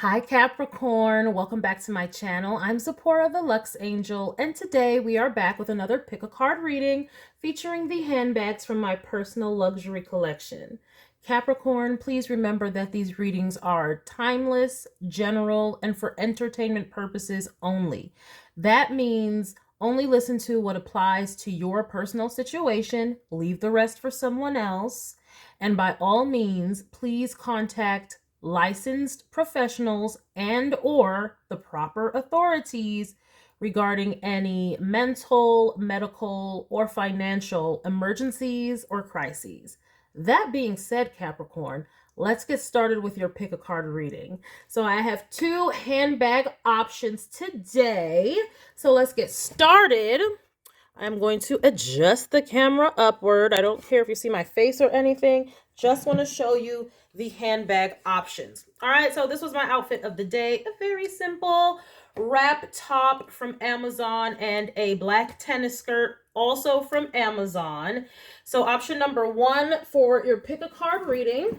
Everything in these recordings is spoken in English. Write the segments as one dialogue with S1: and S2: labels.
S1: Hi Capricorn, welcome back to my channel. I'm Zipporah the Lux Angel, and today we are back with another pick a card reading featuring the handbags from my personal luxury collection. Capricorn, please remember that these readings are timeless, general, and for entertainment purposes only. That means only listen to what applies to your personal situation, leave the rest for someone else, and by all means, please contact licensed professionals and or the proper authorities regarding any mental, medical, or financial emergencies or crises. That being said, Capricorn, let's get started with your pick a card reading. So I have two handbag options today. So let's get started. I'm going to adjust the camera upward. I don't care if you see my face or anything. Just want to show you the handbag options. All right, so this was my outfit of the day. A very simple wrap top from Amazon and a black tennis skirt also from Amazon. So option number one for your pick a card reading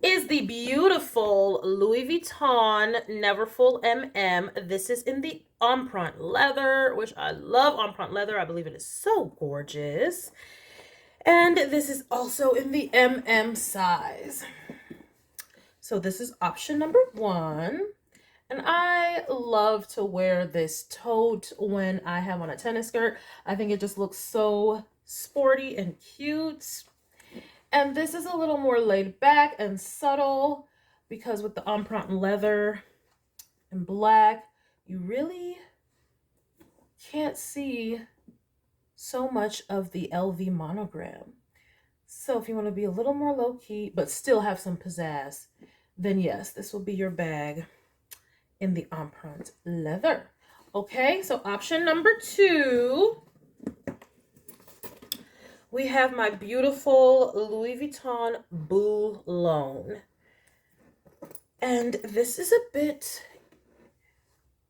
S1: is the beautiful Louis Vuitton Neverfull MM. This is in the empreinte leather, which I love empreinte leather. I believe it is so gorgeous. And this is also in the MM size. So this is option number one. And I love to wear this tote when I have on a tennis skirt. I think it just looks so sporty and cute. And this is a little more laid back and subtle because with the empreinte leather and black, you really can't see so much of the LV monogram. So if you want to be a little more low-key but still have some pizzazz, then yes, this will be your bag in the empreinte leather. Okay, so option number two, we have my beautiful Louis Vuitton Boulogne. And this is a bit,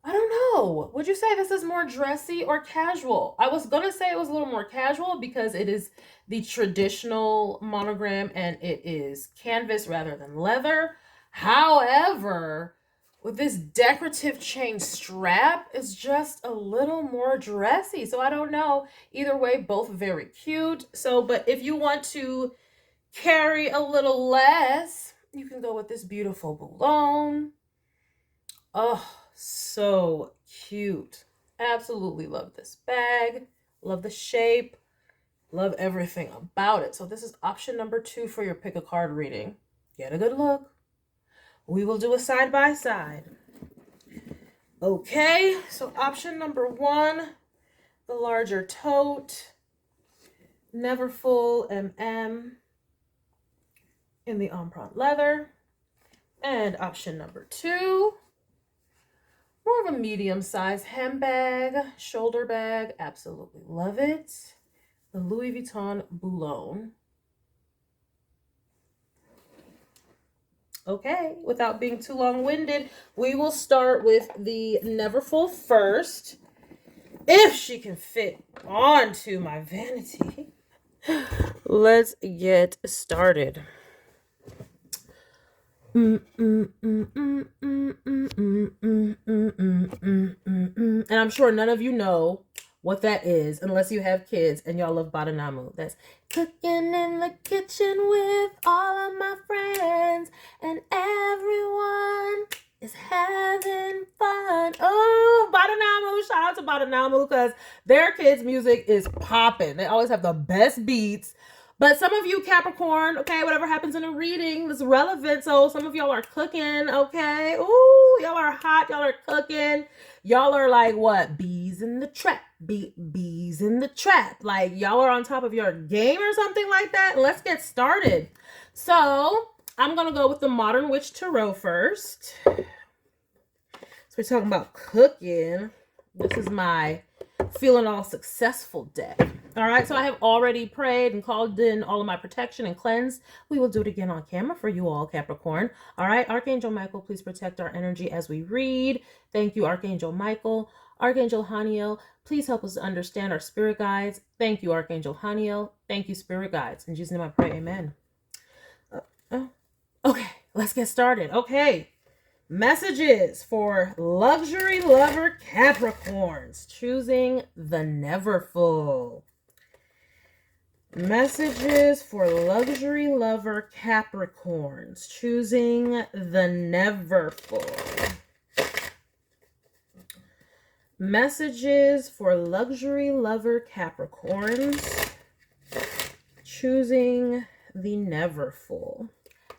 S1: I don't know. Would you say this is more dressy or casual? I was going to say it was a little more casual because it is the traditional monogram and it is canvas rather than leather. However, with this decorative chain strap, it's just a little more dressy. So I don't know. Either way, both very cute. So, but if you want to carry a little less, you can go with this beautiful Boulogne. Oh, so cute. Absolutely love this bag. Love the shape. Love everything about it. So this is option number two for your pick a card reading. Get a good look. We will do a side by side. Okay, so option number one, the larger tote, Neverfull MM in the empreinte leather. And option number two, more of a medium-sized handbag, shoulder bag. Absolutely love it. The Louis Vuitton Boulogne. Okay, without being too long-winded, we will start with the Neverfull first. If she can fit onto my vanity. Let's get started. And I'm sure none of you know what that is unless you have kids and y'all love Badanamu. That's cooking in the kitchen with all of my friends and everyone is having fun. Oh, Badanamu. Shout out to Badanamu because their kids' music is popping. They always have the best beats. But some of you Capricorn, okay, whatever happens in a reading is relevant. So some of y'all are cooking, okay? Ooh, y'all are hot. Y'all are cooking. Y'all are like what? Bees in the trap. Bees in the trap. Like y'all are on top of your game or something like that. Let's get started. So I'm going to go with the Modern Witch Tarot first. So we're talking about cooking. This is my feeling all successful deck. All right, so I have already prayed and called in all of my protection and cleanse. We will do it again on camera for you all, Capricorn. All right, Archangel Michael, please protect our energy as we read. Thank you, Archangel Michael. Archangel Haniel, please help us to understand our spirit guides. Thank you, Archangel Haniel. Thank you, spirit guides. In Jesus' name I pray, amen. Okay, let's get started. Okay, Messages for luxury lover Capricorns choosing the Neverfull. Messages for luxury lover Capricorns choosing the Neverfull. Messages for luxury lover Capricorns choosing the Neverfull.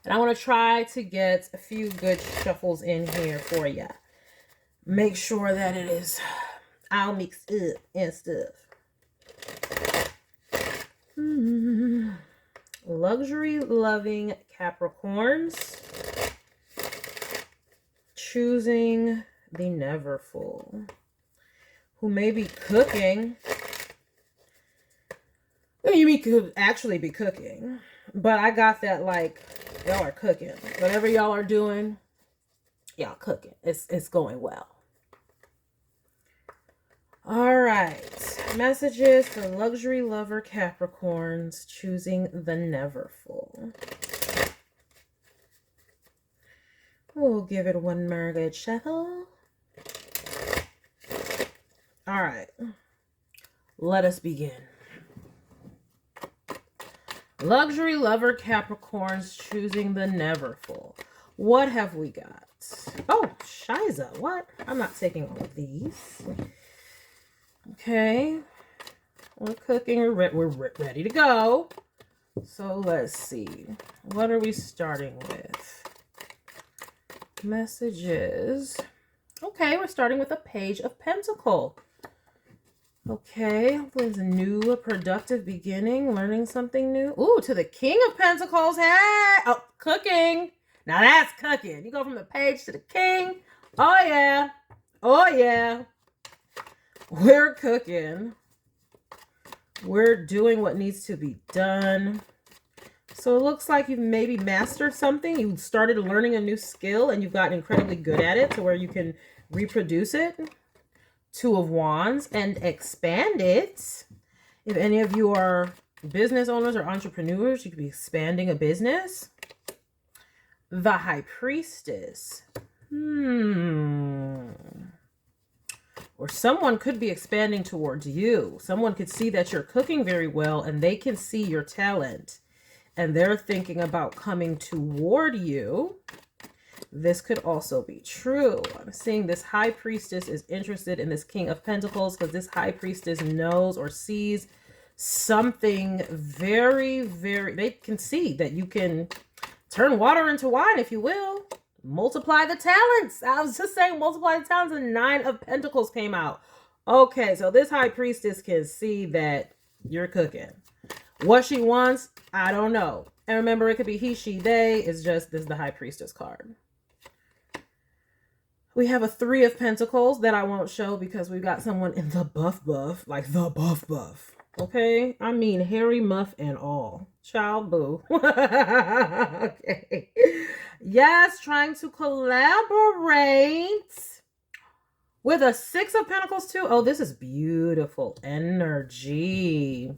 S1: And I want to try to get a few good shuffles in here for you. Make sure that it is all mixed up and stuff. Luxury loving Capricorns choosing the Neverfull, who may be cooking. You could actually be cooking, but I got that like y'all are cooking. Whatever y'all are doing, y'all cooking. It's going well. All right. Messages for luxury lover Capricorns choosing the Neverfull. We'll give it one more good shuffle. All right. Let us begin. Luxury lover Capricorns choosing the Neverfull. What have we got? Oh, Shiza. What? I'm not taking all of these. Okay. We're cooking. We're ready to go. So let's see. What are we starting with? Messages. Okay, we're starting with a Page of Pentacles. Okay, hopefully it's a new, productive beginning, learning something new. Ooh, to the King of Pentacles. Hey! Oh, cooking. Now that's cooking. You go from the Page to the King. Oh, yeah. Oh, yeah. We're cooking. We're doing what needs to be done. So it looks like you've maybe mastered something. You started learning a new skill and you've gotten incredibly good at it to where you can reproduce it. Two of Wands and expand it. If any of you are business owners or entrepreneurs, you could be expanding a business. The High Priestess. Or someone could be expanding towards you. Someone could see that you're cooking very well and they can see your talent. And they're thinking about coming toward you. This could also be true. I'm seeing this High Priestess is interested in this King of Pentacles because this High Priestess knows or sees something very, very... They can see that you can turn water into wine, if you will. Multiply the talents. I was just saying multiply the talents, and 9 of Pentacles came out. Okay, so this High Priestess can see that you're cooking. What she wants, I don't know. And remember, it could be he, she, they. It's just, this is the High Priestess card. We have a 3 of Pentacles that I won't show because we've got someone in the buff, like the buff. Okay? I mean, hairy muff and all. Child boo. Okay. Yes, trying to collaborate with a 6 of Pentacles too. Oh, this is beautiful energy.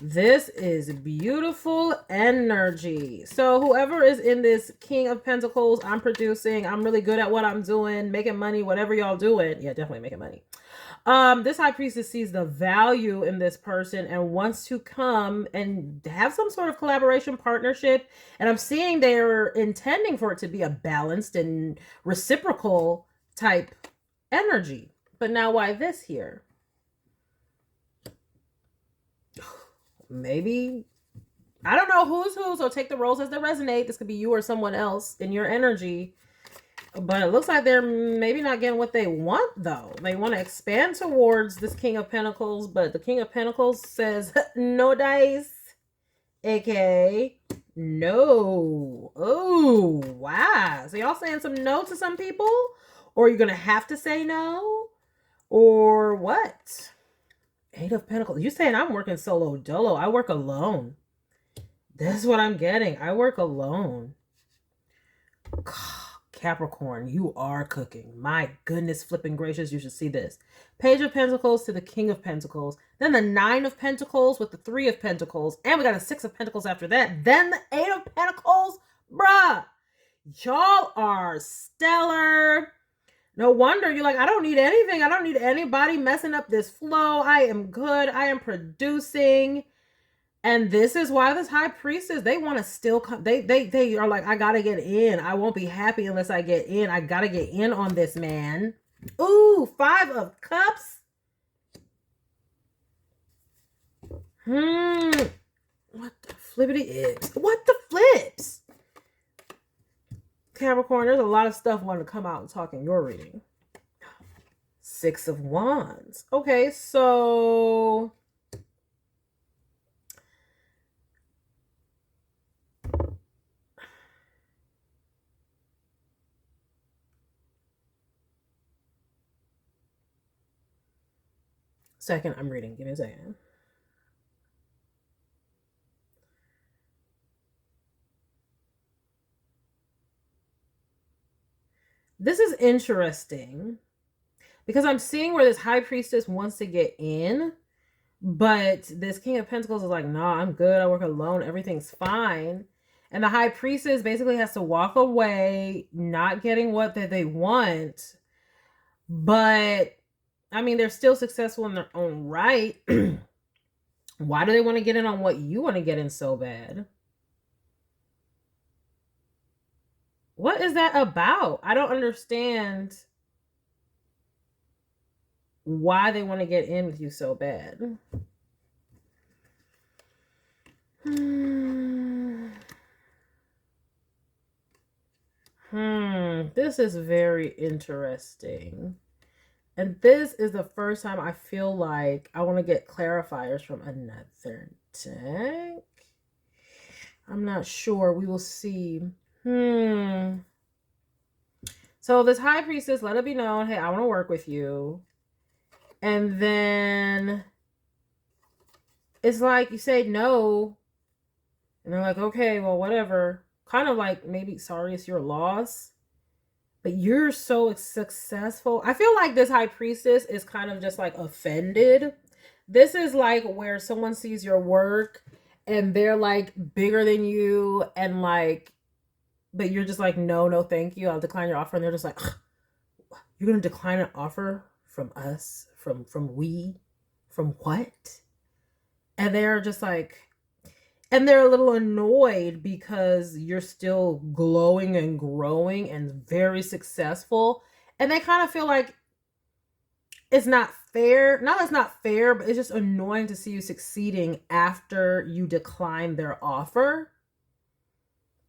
S1: This is beautiful energy. So whoever is in this King of Pentacles, I'm producing, I'm really good at what I'm doing, making money, whatever y'all doing. Yeah, definitely making money. This High Priestess sees the value in this person and wants to come and have some sort of collaboration partnership. And I'm seeing they're intending for it to be a balanced and reciprocal type energy. But now why this here? Maybe, I don't know who's who, so take the roles as they resonate. This could be you or someone else in your energy. But it looks like they're maybe not getting what they want, though. They want to expand towards this King of Pentacles, but the King of Pentacles says, no dice. AKA, no. Oh, wow. So y'all saying some no to some people? Or you're going to have to say no? Or what? 8 of Pentacles. You saying I'm working solo dolo. I work alone. That's what I'm getting. I work alone. Capricorn, you are cooking. My goodness, flipping gracious, you should see this. Page of Pentacles to the King of Pentacles. Then the 9 of Pentacles with the 3 of Pentacles. And we got a 6 of Pentacles after that. Then the 8 of Pentacles. Bruh. Y'all are stellar. No wonder you're like, I don't need anything. I don't need anybody messing up this flow. I am good. I am producing. And this is why this high priestess, they want to still come. They are like, I gotta get in. I won't be happy unless I get in. I gotta get in on this man. Ooh, 5 of Cups. What the flippity is? What the flips? Capricorn, there's a lot of stuff wanting to come out and talk in your reading. 6 of Wands. Okay, so second, I'm reading. Give me a second. This is interesting because I'm seeing where this high priestess wants to get in, but this King of Pentacles is like, nah, I'm good. I work alone. Everything's fine. And the high priestess basically has to walk away, not getting what they want. But, I mean, they're still successful in their own right. Why do they want to get in on what you want to get in so bad? What is that about? I don't understand why they want to get in with you so bad. This is very interesting. And this is the first time I feel like I want to get clarifiers from another deck. I'm not sure. We will see. So this high priestess, let it be known, hey, I want to work with you. And then it's like you say no. And they're like, okay, well, whatever. Kind of like, maybe, sorry, it's your loss. But you're so successful. I feel like this high priestess is kind of just like offended. This is like where someone sees your work and they're like bigger than you and like, but you're just like, no, thank you. I'll decline your offer. And they're just like, you're going to decline an offer from us, from what? And they're just like, and they're a little annoyed because you're still glowing and growing and very successful. And they kind of feel like it's not fair. Not that it's not fair, but it's just annoying to see you succeeding after you decline their offer.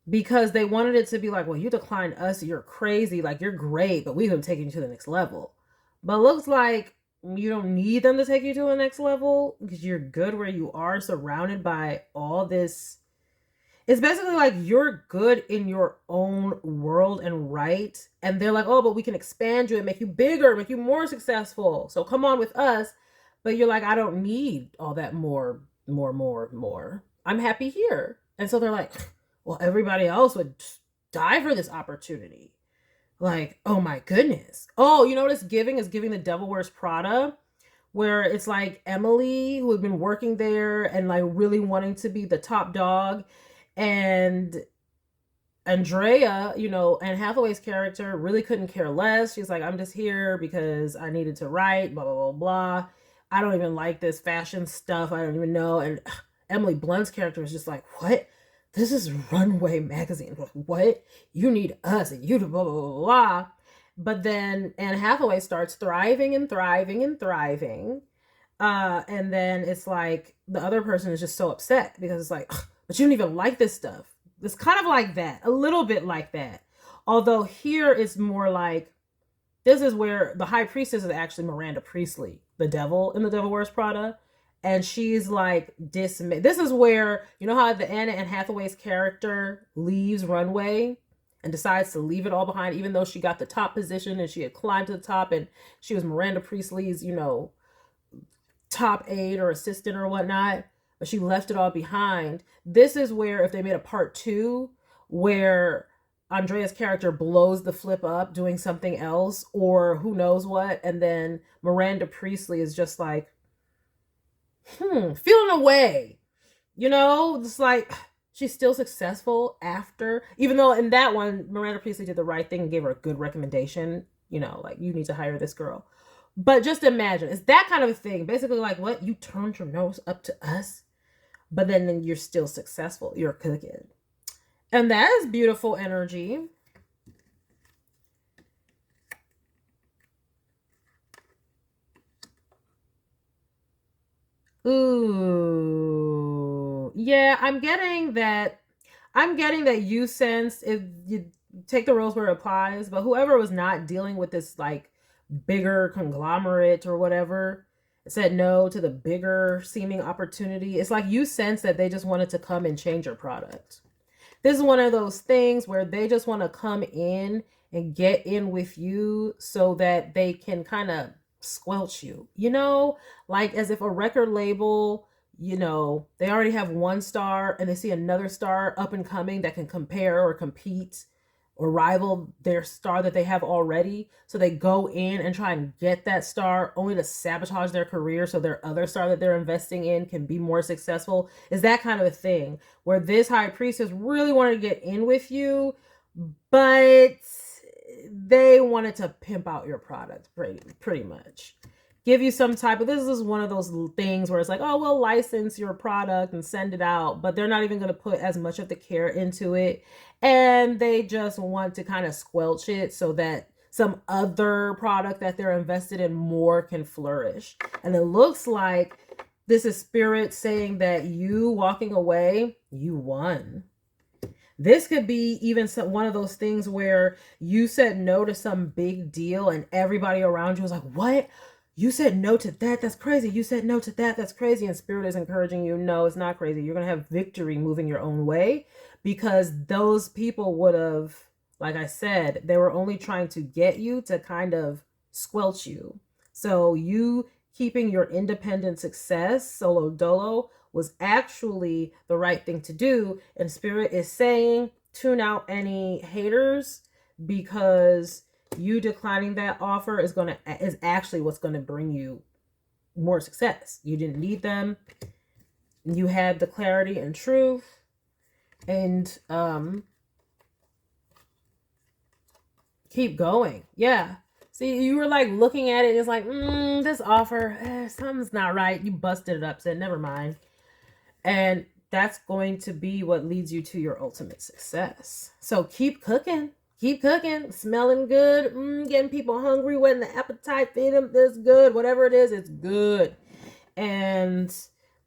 S1: Because they wanted it to be like, well, you declined us, you're crazy, like you're great, but we're going to take you to the next level. But it looks like you don't need them to take you to the next level because you're good where you are, surrounded by all this. It's basically like you're good in your own world and right. And they're like, oh, but we can expand you and make you bigger, make you more successful. So come on with us. But you're like, I don't need all that more. I'm happy here. And so they're like, well, everybody else would die for this opportunity. Like, oh my goodness. Oh, you know what it's giving? It's giving the Devil Wears Prada, where it's like Emily, who had been working there and like really wanting to be the top dog. And Andrea, you know, Anne Hathaway's character really couldn't care less. She's like, I'm just here because I needed to write, blah, blah, blah, blah. I don't even like this fashion stuff. I don't even know. And Emily Blunt's character is just like, what? This is Runway magazine. What? You need us and you blah, blah, blah, blah. But then Anne Hathaway starts thriving and thriving and thriving. And then it's like the other person is just so upset because it's like, but you don't even like this stuff. It's kind of like that. A little bit like that. Although here it's more like, this is where the high priestess is actually Miranda Priestley, the devil in The Devil Wears Prada. And she's like dismayed. This is where, you know how the Anne Hathaway's character leaves Runway and decides to leave it all behind, even though she got the top position and she had climbed to the top and she was Miranda Priestley's, you know, top aide or assistant or whatnot, but she left it all behind. This is where if they made a part 2 where Andrea's character blows the flip up doing something else or who knows what, and then Miranda Priestley is just like, feeling away, you know, it's like she's still successful after, even though in that one, Miranda Priestley did the right thing and gave her a good recommendation, you know, like, you need to hire this girl. But just imagine, it's that kind of a thing. Basically, like, what? You turned your nose up to us, but then you're still successful. You're cooking. And that is beautiful energy. Ooh. Yeah, I'm getting that you sense, if you take the rose where it applies, but whoever was not dealing with this like bigger conglomerate or whatever said no to the bigger seeming opportunity. It's like you sense that they just wanted to come and change your product. This is one of those things where they just want to come in and get in with you so that they can kind of squelch you, you know, like as if a record label, you know, they already have one star and they see another star up and coming that can compare or compete or rival their star that they have already. So they go in and try and get that star only to sabotage their career so their other star that they're investing in can be more successful. Is that kind of a thing where this high priestess really wanted to get in with you, but they wanted to pimp out your product pretty much. Give you some type of, this is one of those things where it's like, oh, we'll license your product and send it out, but they're not even going to put as much of the care into it. And they just want to kind of squelch it so that some other product that they're invested in more can flourish. And it looks like this is spirit saying that you walking away, you won. This could be even one of those things where you said no to some big deal and everybody around you was like, what? You said no to that? That's crazy. You said no to that? That's crazy. And spirit is encouraging you, no, it's not crazy. You're going to have victory moving your own way, because those people would have, like I said, they were only trying to get you to kind of squelch you. So you keeping your independent success, solo dolo, was actually the right thing to do. And spirit is saying, tune out any haters, because you declining that offer is actually what's going to bring you more success. You didn't need them. You had the clarity and truth. And keep going. Yeah. See, you were like looking at it. It's like, this offer, something's not right. You busted it up, said, never mind. And that's going to be what leads you to your ultimate success. So keep cooking. Keep cooking, smelling good, getting people hungry, whetting the appetite, feed them this good, whatever it is, it's good. And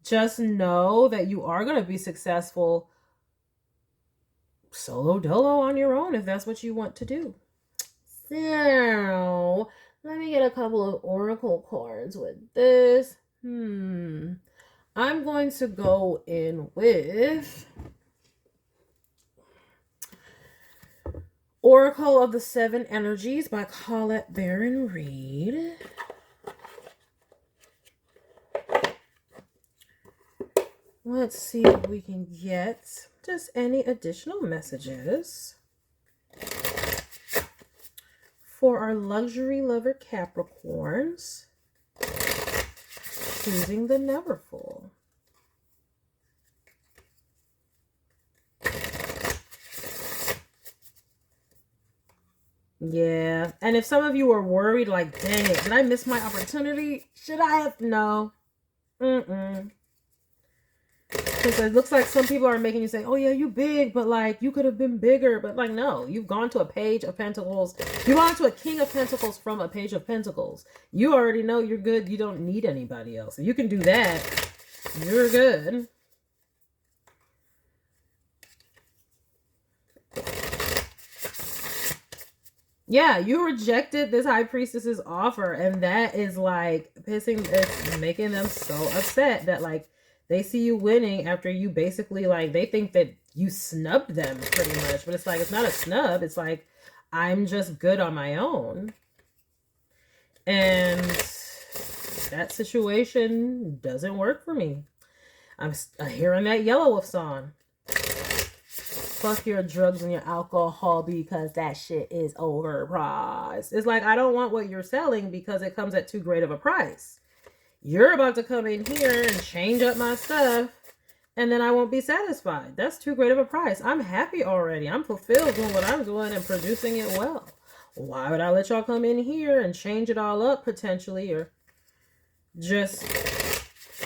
S1: just know that you are going to be successful solo dolo on your own if that's what you want to do. So let me get a couple of oracle cards with this. I'm going to go in with Oracle of the Seven Energies by Colette Baron Reed. Let's see if we can get just any additional messages for our luxury lover Capricorns choosing the Neverfull. Yeah, and if some of you are worried, like, dang it, did I miss my opportunity? Should I have? No. Because it looks like some people are making you say, oh yeah, you big, but like, you could have been bigger. But like, no, you've gone to a Page of Pentacles. You've gone to a King of Pentacles from a Page of Pentacles. You already know you're good. You don't need anybody else. If you can do that, you're good. Yeah, you rejected this high priestess's offer, and that is like it's making them so upset that like they see you winning after you basically like they think that you snubbed them pretty much. But it's like, it's not a snub. It's like, I'm just good on my own. And that situation doesn't work for me. I'm hearing that Yellow Wolf song. Fuck your drugs and your alcohol because that shit is overpriced. It's like, I don't want what you're selling because it comes at too great of a price. You're about to come in here and change up my stuff. and then I won't be satisfied. That's too great of a price. I'm happy already. I'm fulfilled doing what I'm doing and producing it well. Why would I let y'all come in here and change it all up potentially, or just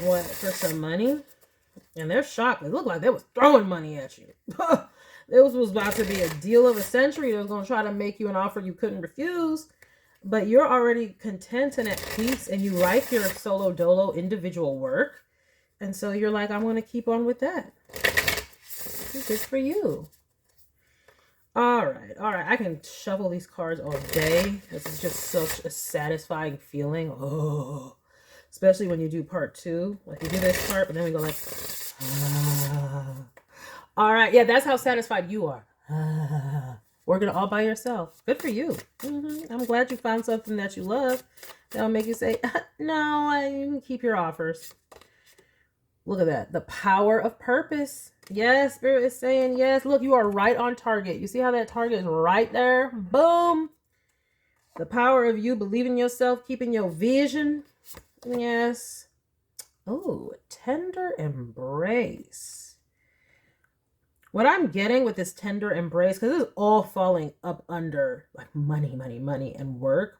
S1: what, for some money? And they're shocked. It looked like they was throwing money at you. This was about to be a deal of a century. They was going to try to make you an offer you couldn't refuse. But you're already content and at peace, and you like your solo dolo individual work. And so you're like, I'm going to keep on with that. Good for you. All right. I can shuffle these cards all day. This is just such a satisfying feeling. Oh, especially when you do part 2. Like you do this part, but then we go like, ah. All right. Yeah, that's how satisfied you are. Ah. Working all by yourself. Good for you. I'm glad you found something that you love. That'll make you say, no, you can keep your offers. Look at that. The power of purpose. Yes, Spirit is saying yes. Look, you are right on target. You see how that target is right there? Boom. The power of you believing yourself, keeping your vision. Yes. Oh, tender embrace. What I'm getting with this tender embrace, because this is all falling up under like money, and work.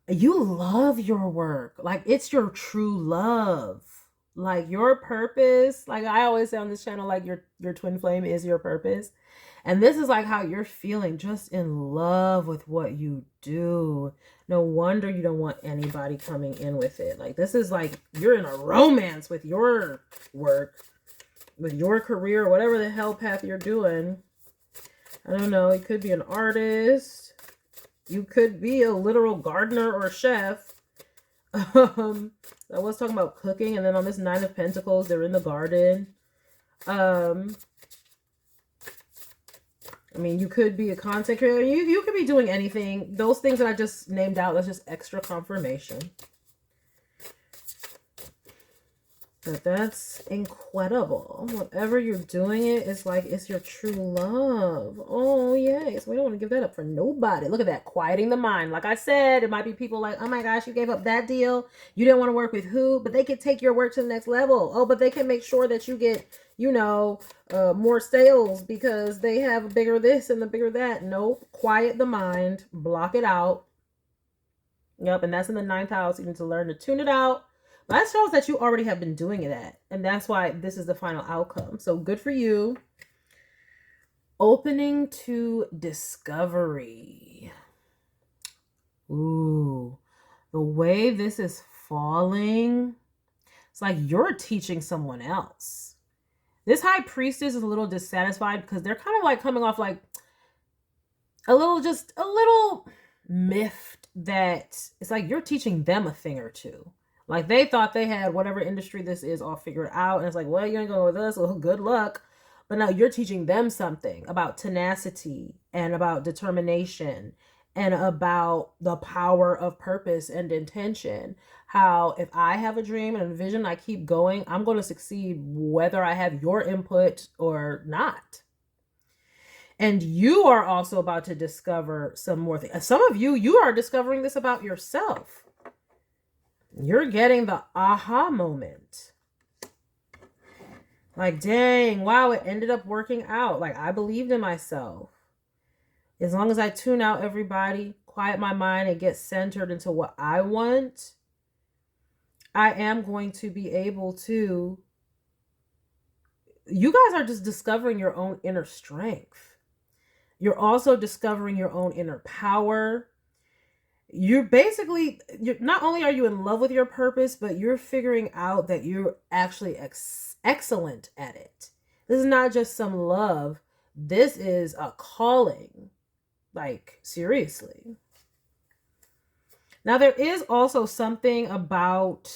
S1: You love your work. Like it's your true love. Like your purpose, like I always say on this channel, like your twin flame is your purpose. And this is like how you're feeling, just in love with what you do. No wonder you don't want anybody coming in with it. Like this is like you're in a romance with your work, with your career, whatever the hell path you're doing. I don't know. You could be an artist. You could be a literal gardener or chef. I was talking about cooking, and then on this 9 of Pentacles, they're in the garden. I mean, you could be a content creator. You could be doing anything. Those things that I just named out, that's just extra confirmation. But that's incredible. Whatever you're doing, it's like it's your true love. Oh, yes. We don't want to give that up for nobody. Look at that. Quieting the mind. Like I said, it might be people like, oh my gosh, you gave up that deal. You didn't want to work with who? But they could take your work to the next level. Oh, but they can make sure that you get, you know, more sales because they have a bigger this and the bigger that. Nope. Quiet the mind. Block it out. Yep. And that's in the 9th house. You need to learn to tune it out. That shows that you already have been doing that. And that's why this is the final outcome. So good for you. Opening to discovery. Ooh. The way this is falling, it's like you're teaching someone else. This high priestess is a little dissatisfied because they're kind of like coming off like a little miffed that it's like you're teaching them a thing or two. Like they thought they had whatever industry this is all figured out. And it's like, well, you ain't going with us. Well, good luck. But now you're teaching them something about tenacity and about determination and about the power of purpose and intention. How if I have a dream and a vision, I keep going, I'm going to succeed whether I have your input or not. And you are also about to discover some more things. Some of you are discovering this about yourself. You're getting the aha moment. Like, dang, wow, it ended up working out. Like, I believed in myself. As long as I tune out everybody, quiet my mind, and get centered into what I want, I am going to be able to... You guys are just discovering your own inner strength. You're also discovering your own inner power. You're not only are you in love with your purpose, but you're figuring out that you're actually excellent at it. This is not just some love. This is a calling. Like, seriously. Now, there is also something about,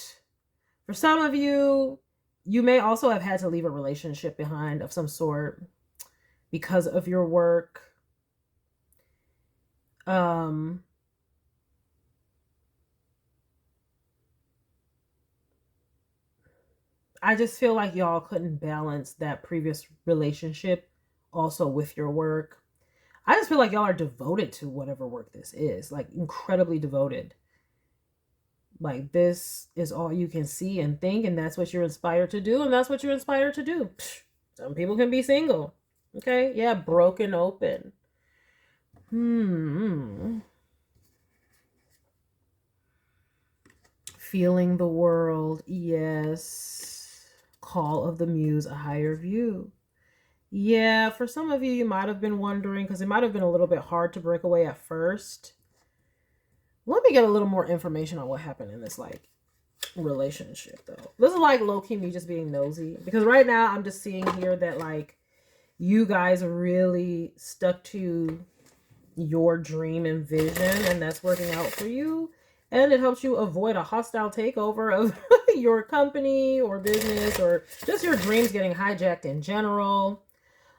S1: for some of you, you may also have had to leave a relationship behind of some sort because of your work. I just feel like y'all couldn't balance that previous relationship also with your work. I just feel like y'all are devoted to whatever work this is, like incredibly devoted. Like, this is all you can see and think, and that's what you're inspired to do, and that's what you're inspired to do. Psh, some people can be single. Okay? Yeah, broken open. Feeling the world. Yes. Call of the muse, a higher view. Yeah, for some of you, you might have been wondering, because it might have been a little bit hard to break away at first. Let me get a little more information on what happened in this, like, relationship, though. This is, like, low-key me just being nosy. Because right now, I'm just seeing here that, like, you guys really stuck to your dream and vision, and that's working out for you. And it helps you avoid a hostile takeover of your company or business, or just your dreams getting hijacked in general.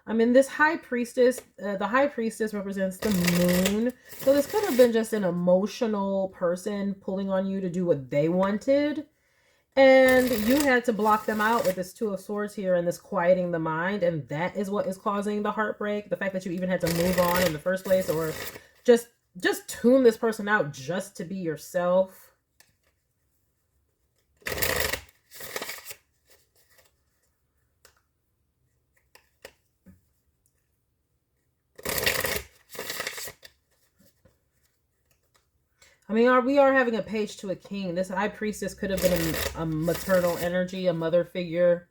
S1: I mean, this high priestess, the high priestess represents the moon. So this could have been just an emotional person pulling on you to do what they wanted. And you had to block them out with this Two of Swords here and this quieting the mind. And that is what is causing the heartbreak. The fact that you even had to move on in the first place, or just tune this person out just to be yourself. I mean, we are having a page to a king. This high priestess could have been a maternal energy, a mother figure.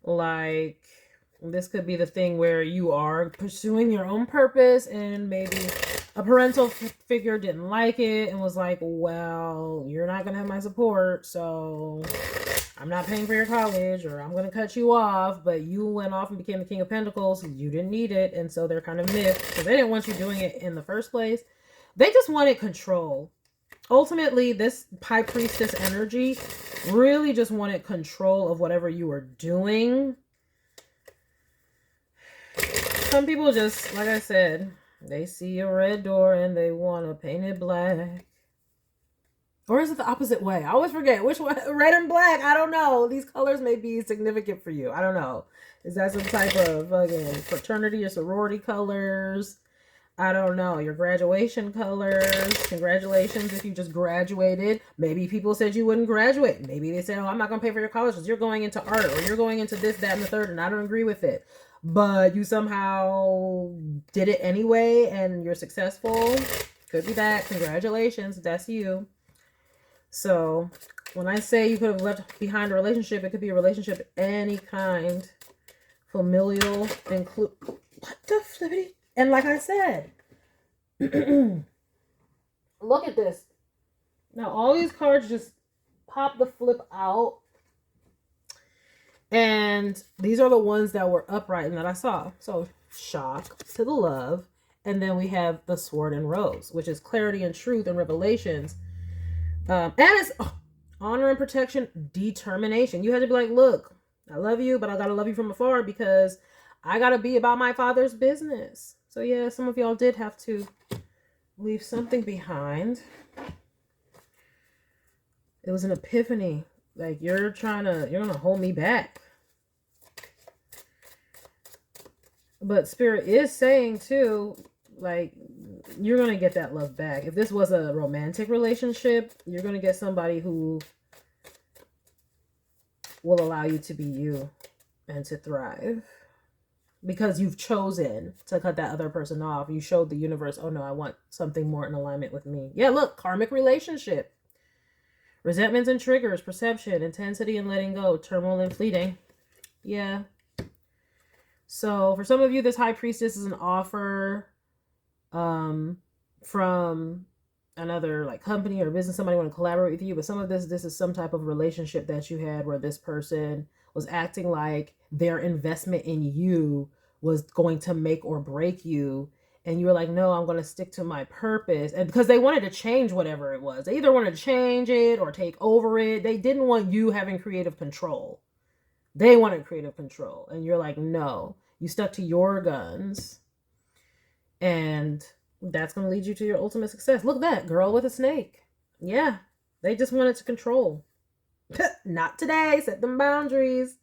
S1: Like, this could be the thing where you are pursuing your own purpose, and maybe a parental figure didn't like it and was like, well, you're not going to have my support, so I'm not paying for your college, or I'm going to cut you off. But you went off and became the King of Pentacles. You didn't need it, and so they're kind of miffed because they didn't want you doing it in the first place. They just wanted control. Ultimately, this high priestess energy really just wanted control of whatever you were doing. Some people just, like I said, they see a red door and they want to paint it black. Or is it the opposite way? I always forget which one. Red and black. I don't know. These colors may be significant for you. I don't know. Is that some type of fucking fraternity or sorority colors? I don't know. Your graduation colors. Congratulations if you just graduated. Maybe people said you wouldn't graduate. Maybe they said, oh, I'm not going to pay for your college because you're going into art, or you're going into this, that, and the third, and I don't agree with it. But you somehow did it anyway, and you're successful. Could be that. Congratulations. That's you. So when I say you could have left behind a relationship, it could be a relationship of any kind. Familial, include. What the flippity? And like I said, look at this. Now, all these cards just pop the flip out. And these are the ones that were upright and that I saw. So, shock to the love. And then we have the Sword and Rose, which is clarity and truth and revelations. And it's honor and protection, determination. You had to be like, look, I love you, but I got to love you from afar because I got to be about my father's business. So yeah, some of y'all did have to leave something behind. It was an epiphany. Like, you're going to hold me back. But Spirit is saying too, like, you're going to get that love back. If this was a romantic relationship, you're going to get somebody who will allow you to be you and to thrive. Because you've chosen to cut that other person off. You showed the universe, oh no, I want something more in alignment with me. Yeah, look, karmic relationship. Resentments and triggers, perception, intensity and letting go, turmoil and fleeting. Yeah. So for some of you, this high priestess is an offer from another like company or business, somebody want to collaborate with you. But some of this is some type of relationship that you had where this person was acting like their investment in you was going to make or break you. And you were like, no, I'm going to stick to my purpose. And because they wanted to change whatever it was. They either wanted to change it or take over it. They didn't want you having creative control. They wanted creative control. And you're like, no, you stuck to your guns. And that's going to lead you to your ultimate success. Look at that girl with a snake. Yeah, they just wanted to control. Not today. Set them boundaries.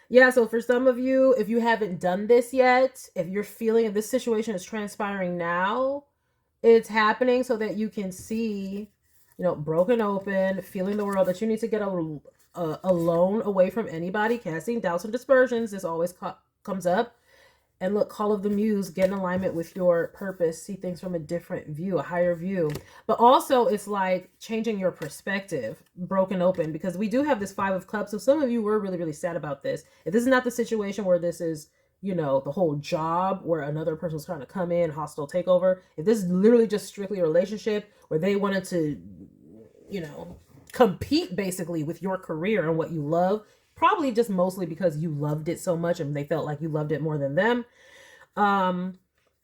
S1: Yeah, so for some of you, if you haven't done this yet, if you're feeling if this situation is transpiring now, it's happening so that you can see you know, broken open, feeling the world, that you need to get alone, away from anybody, casting doubts and dispersions. This always comes up. And look, call of the muse, get in alignment with your purpose, see things from a different view, a higher view. But also it's like changing your perspective, broken open, because we do have this 5 of cups. So some of you were really, really sad about this. If this is not the situation where this is, you know, the whole job where another person's trying to come in, hostile takeover. If this is literally just strictly a relationship where they wanted to, you know, compete basically with your career and what you love, probably just mostly because you loved it so much and they felt like you loved it more than them.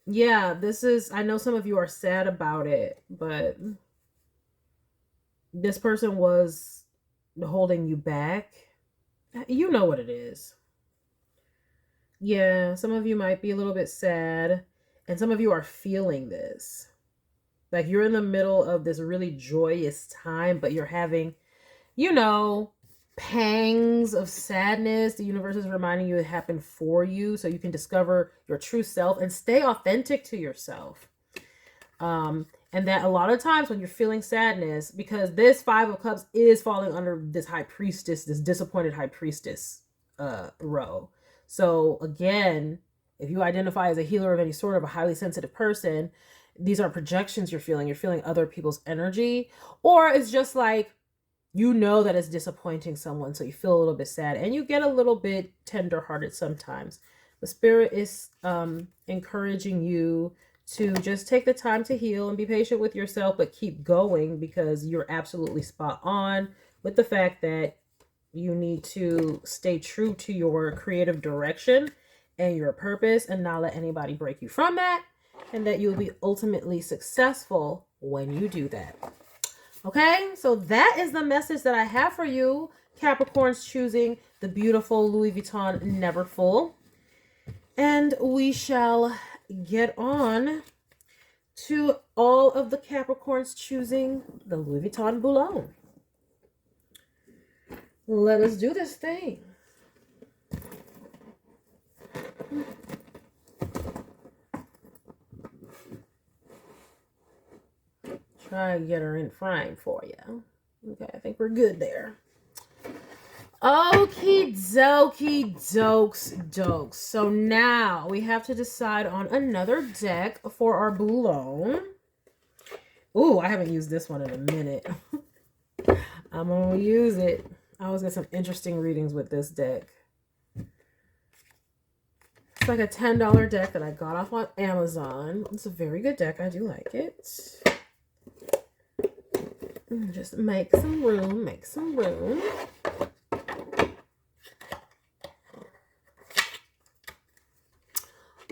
S1: Yeah, this is, I know some of you are sad about it, but this person was holding you back. You know what it is. Yeah, some of you might be a little bit sad, and some of you are feeling this. Like you're in the middle of this really joyous time, but you're having, you know, pangs of sadness. The universe is reminding you it happened for you so you can discover your true self and stay authentic to yourself. And that a lot of times when you're feeling sadness, because this 5 of cups is falling under this high priestess, this disappointed high priestess row. So again, if you identify as a healer of any sort, of a highly sensitive person, these are projections you're feeling. You're feeling other people's energy, or it's just like, you know that it's disappointing someone, so you feel a little bit sad and you get a little bit tender-hearted sometimes. The spirit is encouraging you to just take the time to heal and be patient with yourself, but keep going, because you're absolutely spot on with the fact that you need to stay true to your creative direction and your purpose and not let anybody break you from that, and that you'll be ultimately successful when you do that. Okay, so that is the message that I have for you, Capricorns choosing the beautiful Louis Vuitton Neverfull. And we shall get on to all of the Capricorns choosing the Louis Vuitton Boulogne. Let us do this thing. Try and get her in frame for you. Okay, I think we're good there. Okie dokie dokes. So now we have to decide on another deck for our Boulogne. Ooh, I haven't used this one in a minute. I'm gonna use it. I always get some interesting readings with this deck. It's like a $10 deck that I got off on Amazon. It's a very good deck. I do like it. Just make some room, make some room.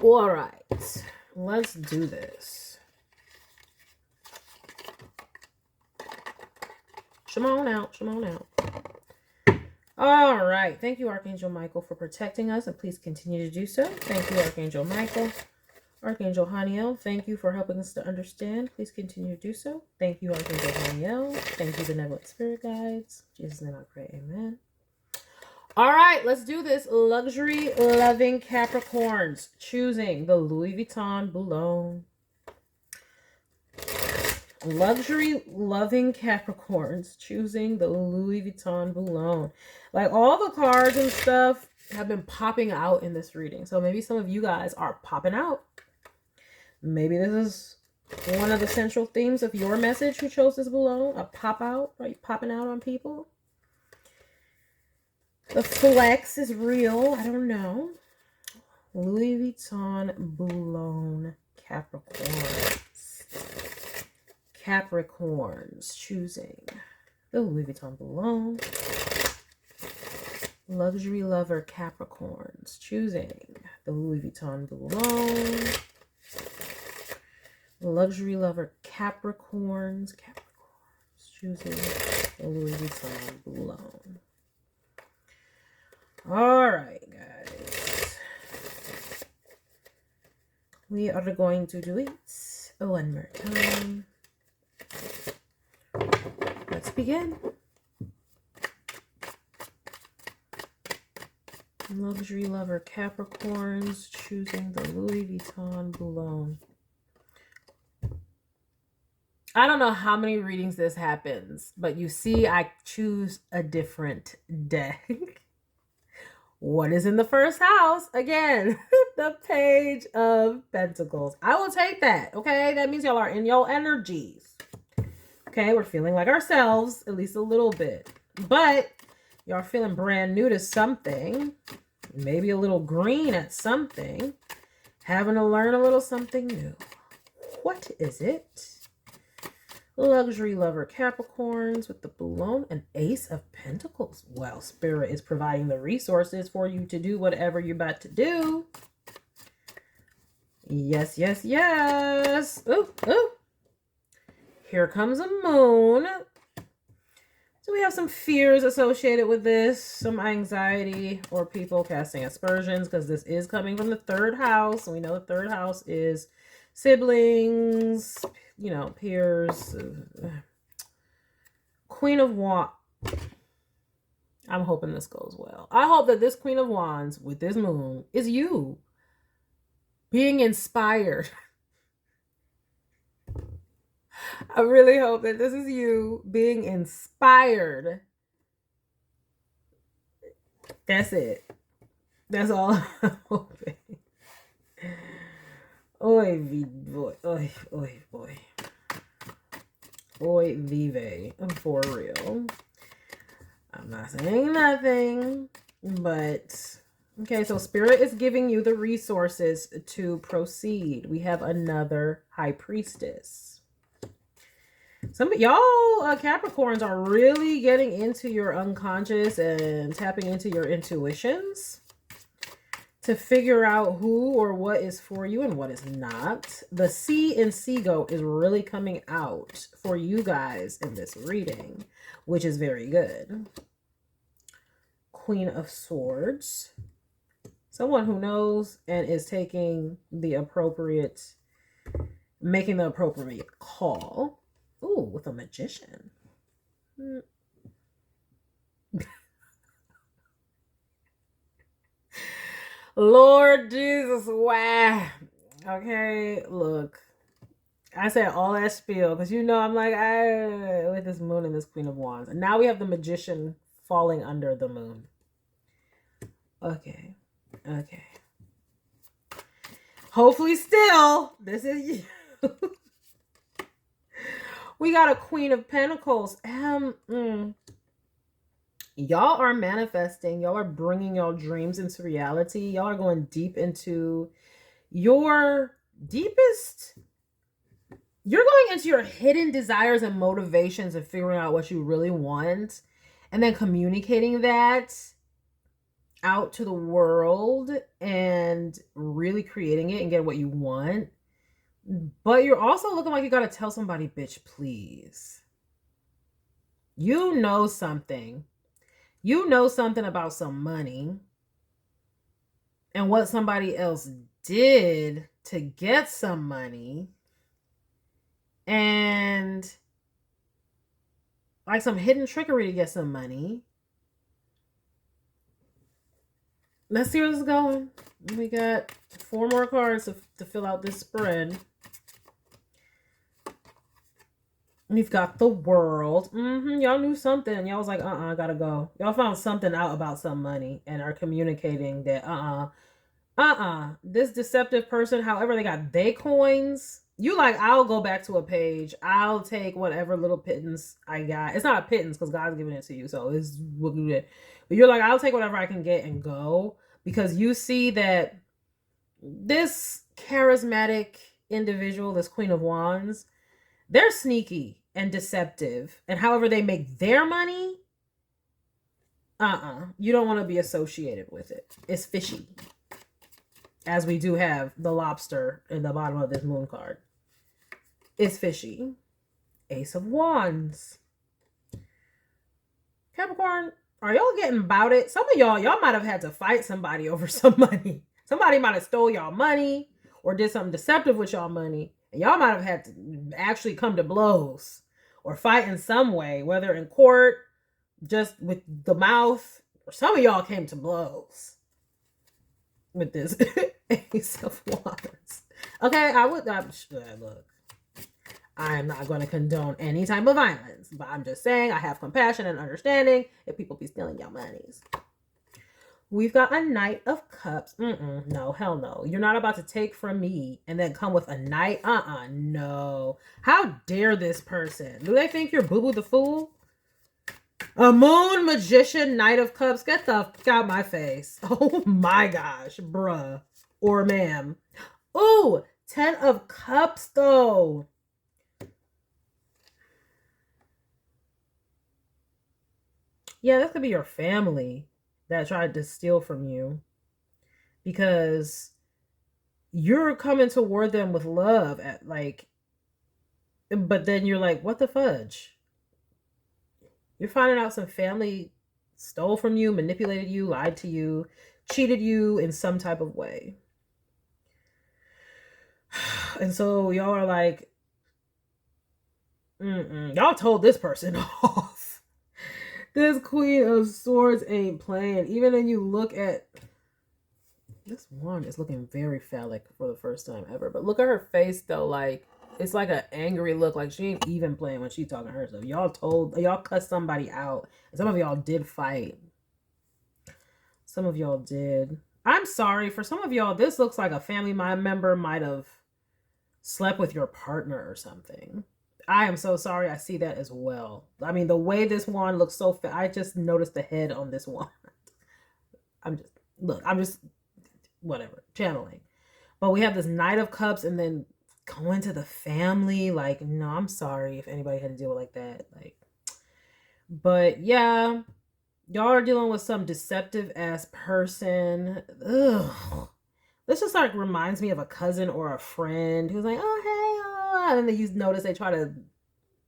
S1: All right, let's do this. Come on out, come on out. All right, thank you, Archangel Michael, for protecting us, and please continue to do so. Thank you, Archangel Michael. Archangel Haniel, thank you for helping us to understand. Please continue to do so. Thank you, Archangel Haniel. Thank you, benevolent spirit guides. In Jesus' name I pray, amen. All right, let's do this. Luxury loving Capricorns choosing the Louis Vuitton Boulogne. Luxury loving Capricorns choosing the Louis Vuitton Boulogne. Like, all the cards and stuff have been popping out in this reading. So maybe some of you guys are popping out. Maybe this is one of the central themes of your message who chose this Boulogne. A pop out. Are you popping out on people? The flex is real. I don't know. Louis Vuitton Boulogne Capricorns. Capricorns choosing the Louis Vuitton Boulogne. Luxury lover Capricorns choosing the Louis Vuitton Boulogne. Luxury lover Capricorns choosing the Louis Vuitton Boulogne. All right, guys. We are going to do it one more time. Let's begin. Luxury lover Capricorns choosing the Louis Vuitton Boulogne. I don't know how many readings this happens, but you see, I choose a different deck. What is in the first house? Again, the Page of Pentacles. I will take that, okay? That means y'all are in your energies. Okay, we're feeling like ourselves, at least a little bit. But y'all feeling brand new to something. Maybe a little green at something. Having to learn a little something new. What is it? Luxury lover Capricorns with the Boulogne and Ace of Pentacles. Well, Spirit is providing the resources for you to do whatever you're about to do. Yes, yes, yes. Ooh, ooh. Here comes a moon. So we have some fears associated with this, some anxiety, or people casting aspersions, because this is coming from the third house. And we know the third house is siblings, you know, peers. Queen of Wands. I'm hoping this goes well. I hope that this Queen of Wands with this moon is you being inspired. I really hope that this is you being inspired. That's it. That's all I'm hoping. Oy, boy. Oy, oy, boy. Oy, vive. For real. I'm not saying nothing, but... Okay, so Spirit is giving you the resources to proceed. We have another High Priestess. Some of y'all Capricorns are really getting into your unconscious and tapping into your intuitions to figure out who or what is for you and what is not. The C in Seago is really coming out for you guys in this reading, which is very good. Queen of Swords. Someone who knows and is taking the appropriate, making the appropriate call. Ooh, with a Magician. Lord Jesus, wow. Okay, look. I said all that spiel because you know I'm like, with this moon and this Queen of Wands. And now we have the Magician falling under the moon. Okay. Okay. Hopefully still, this is you. We got a Queen of Pentacles. Y'all are manifesting. Y'all are bringing your dreams into reality. Y'all are going deep into your deepest... You're going into your hidden desires and motivations and figuring out what you really want. And then communicating that out to the world and really creating it and get what you want. But you're also looking like you got to tell somebody, bitch, please. You know something. You know something about some money and what somebody else did to get some money and like some hidden trickery to get some money. Let's see where this is going. We got 4 more cards to fill out this spread. We've got the World. Y'all knew something. Y'all was like, I gotta go. Y'all found something out about some money and are communicating that, this deceptive person, however they got they coins, you like, I'll go back to a page. I'll take whatever little pittance I got. It's not a pittance because God's giving it to you. So it's what you get. But you're like, I'll take whatever I can get and go. Because you see that this charismatic individual, this Queen of Wands, they're sneaky and deceptive. And however they make their money, you don't want to be associated with it. It's fishy. As we do have the lobster in the bottom of this moon card. It's fishy. Ace of Wands. Capricorn, are y'all getting about it? Some of y'all might have had to fight somebody over some money. Somebody might have stole y'all money or did something deceptive with y'all money. And y'all might have had to actually come to blows or fight in some way, whether in court, just with the mouth, or some of y'all came to blows with this Ace of Wands. Okay, look, I'm not going to condone any type of violence, but I'm just saying I have compassion and understanding if people be stealing your monies. We've got a Knight of Cups. No, hell no. You're not about to take from me and then come with a Knight. No. How dare this person? Do they think you're Boo-Boo the Fool? A Moon Magician Knight of Cups. Get the fuck out my face. Oh my gosh, bruh. Or ma'am. Ooh, 10 of Cups though. Yeah, this could be your family that tried to steal from you, because you're coming toward them with love at like, but then you're like, what the fudge? You're finding out some family stole from you, manipulated you, lied to you, cheated you in some type of way. And so y'all are like, y'all told this person off. This Queen of Swords ain't playing. Even when you look at this one, is looking very phallic for the first time ever. But look at her face though, like it's like an angry look, like she ain't even playing when she's talking to herself. Y'all cussed somebody out. And some of y'all did fight. Some of y'all did. I'm sorry, for some of y'all, this looks like a family member might have slept with your partner or something. I am so sorry. I see that as well. I mean, the way this wand looks so I just noticed the head on this wand. I'm just whatever, channeling. But we have this Knight of Cups and then going to the family. Like, no, I'm sorry if anybody had to deal with like that. Like, but yeah, y'all are dealing with some deceptive ass person. Ugh. This just like reminds me of a cousin or a friend who's like, oh, hey, oh. And then you notice they try to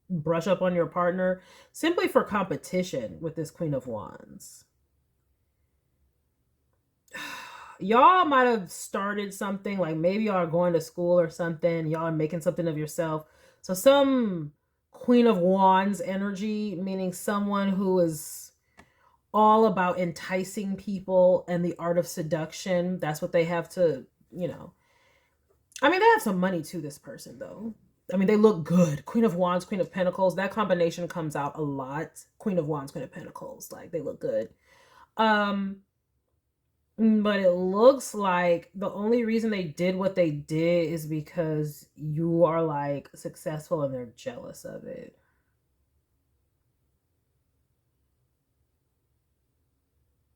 S1: brush up on your partner simply for competition with this Queen of Wands. Y'all might have started something, like maybe y'all are going to school or something. Y'all are making something of yourself. So some Queen of Wands energy, meaning someone who is all about enticing people and the art of seduction. That's what they have to, I mean, they have some money too, this person, though. I mean, they look good. Queen of Wands, Queen of Pentacles. That combination comes out a lot. Queen of Wands, Queen of Pentacles. Like, they look good. But it looks like the only reason they did what they did is because you are, like, successful and they're jealous of it.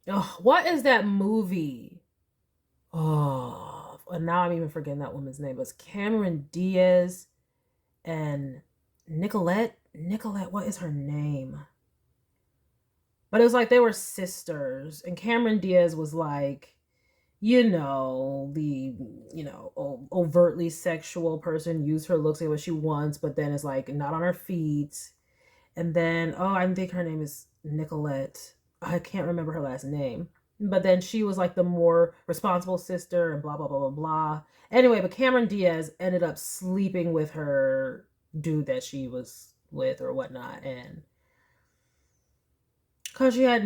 S1: Oh, what is that movie? Oh, and now I'm even forgetting that woman's name. It was Cameron Diaz and Nicolette, what is her name? But it was like they were sisters, and Cameron Diaz was like, the overtly sexual person, use her looks like what she wants, but then is like not on her feet. And then, I think her name is Nicolette. I can't remember her last name. But then she was like the more responsible sister and blah, blah, blah, blah, blah. Anyway, but Cameron Diaz ended up sleeping with her dude that she was with or whatnot. And because she had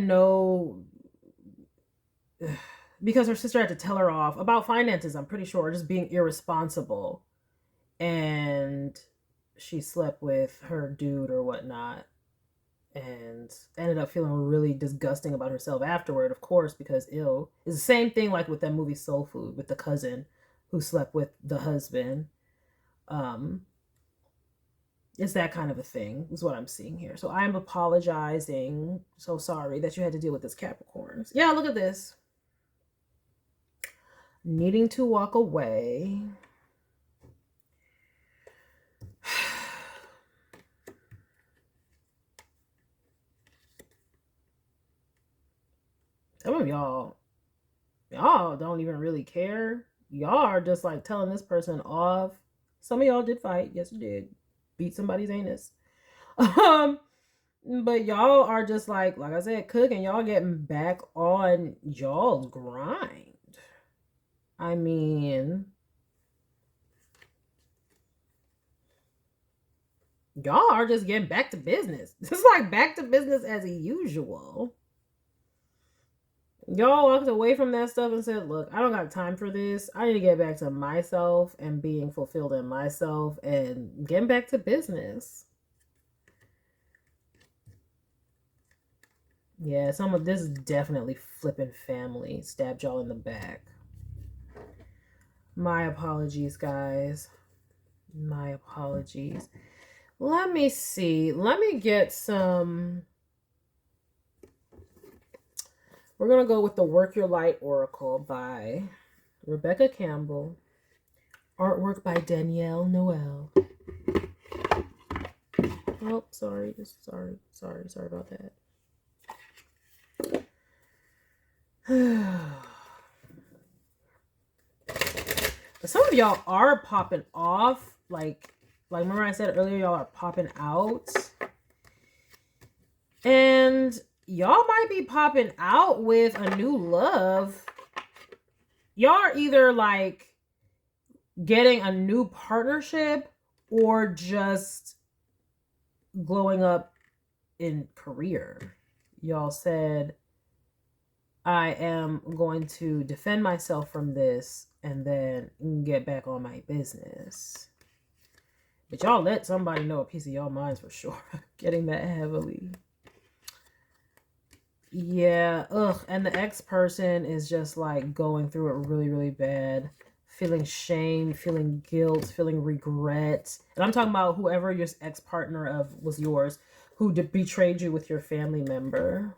S1: because her sister had to tell her off about finances, I'm pretty sure, just being irresponsible. And she slept with her dude or whatnot. And ended up feeling really disgusting about herself afterward, of course, because it's the same thing like with that movie Soul Food with the cousin who slept with the husband. It's that kind of a thing is what I'm seeing here. So I'm apologizing. So sorry that you had to deal with this, Capricorn. Yeah, look at this. Needing to walk away. Some of y'all don't even really care. Y'all are just like telling this person off. Some of y'all did fight. Yes, you did. Beat somebody's anus. But y'all are just like I said, cooking. Y'all getting back on y'all's grind. I mean, y'all are just getting back to business. Just like back to business as usual. Y'all walked away from that stuff and said, look, I don't got time for this. I need to get back to myself and being fulfilled in myself and getting back to business. Yeah, some of this is definitely flipping family. Stabbed y'all in the back. My apologies, guys. My apologies. Let me see. Let me get some... We're going to go with the Work Your Light Oracle by Rebecca Campbell. Artwork by Danielle Noel. Oh, sorry. Sorry about that. But some of y'all are popping off. Like remember I said earlier, y'all are popping out. And y'all might be popping out with a new love. Y'all are either like getting a new partnership or just glowing up in career. Y'all said, I am going to defend myself from this and then get back on my business. But y'all let somebody know a piece of y'all minds for sure. Getting that heavily. Yeah, ugh. And the ex-person is just like going through it really, really bad. Feeling shame, feeling guilt, feeling regret. And I'm talking about whoever your ex-partner of was yours, who betrayed you with your family member.